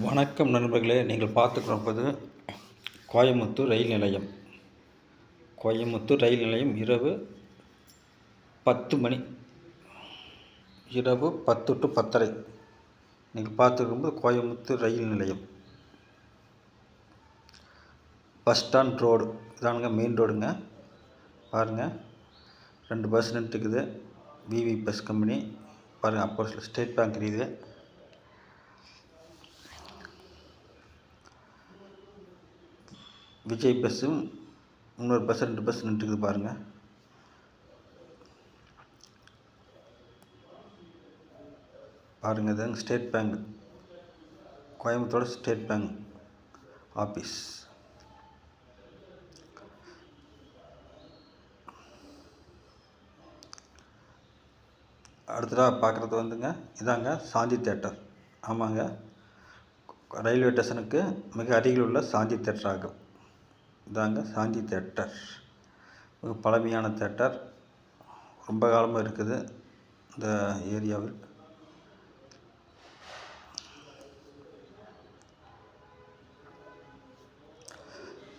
வணக்கம் நண்பர்களே, நீங்கள் பார்த்துக்கொண்டிருப்பது கோயம்புத்தூர் ரயில் நிலையம். கோயம்புத்தூர் ரயில் நிலையம் இரவு 10 மணி, இரவு 10 to 10:30. நீங்கள் பார்த்துருக்கும்போது கோயம்புத்தூர் ரயில் நிலையம். பஸ் ஸ்டாண்ட் ரோடு இதானுங்க, மெயின் ரோடுங்க. பாருங்கள், 2 பஸ் நின்றுக்குது. விவி பஸ் கம்பெனி பாருங்கள். அப்போ ஸ்டேட் பேங்க் இருக்குது. விஜய் பஸ்ஸும் இன்னொரு பஸ் 2 பஸ் நின்றுக்குது பாருங்கள். பாருங்கள், இதுங்க state bank, Coimbatore state bank office. அடுத்ததாக பார்க்குறது வந்துங்க, இதாங்க சாந்தி தேட்டர். ஆமாங்க, ரயில்வே ஸ்டேஷனுக்கு மிக அருகில் உள்ள சாந்தி தேட்டர் ஆகும். இதாங்க சாந்தி தேட்டர், மிக பழமையான தேட்டர், ரொம்ப காலமாக இருக்குது இந்த ஏரியாவில்.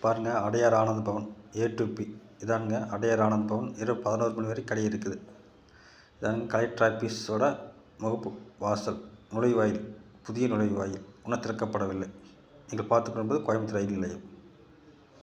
பாருங்கள், அடையார் ஆனந்த் பவன் A2P. இதானுங்க அடையார் ஆனந்த் பவன். இரவு 11 மணி வரை கடை இருக்குது. இதானுங்க கலெக்டர் ஆஃபீஸோட முகப்பு வாசல், நுழைவாயில், புதிய நுழைவாயில் இன்னும் திறக்கப்படவில்லை. நீங்கள் பார்த்துக்கொள்வது கோயம்புத்தூர் ரயில் நிலையம்.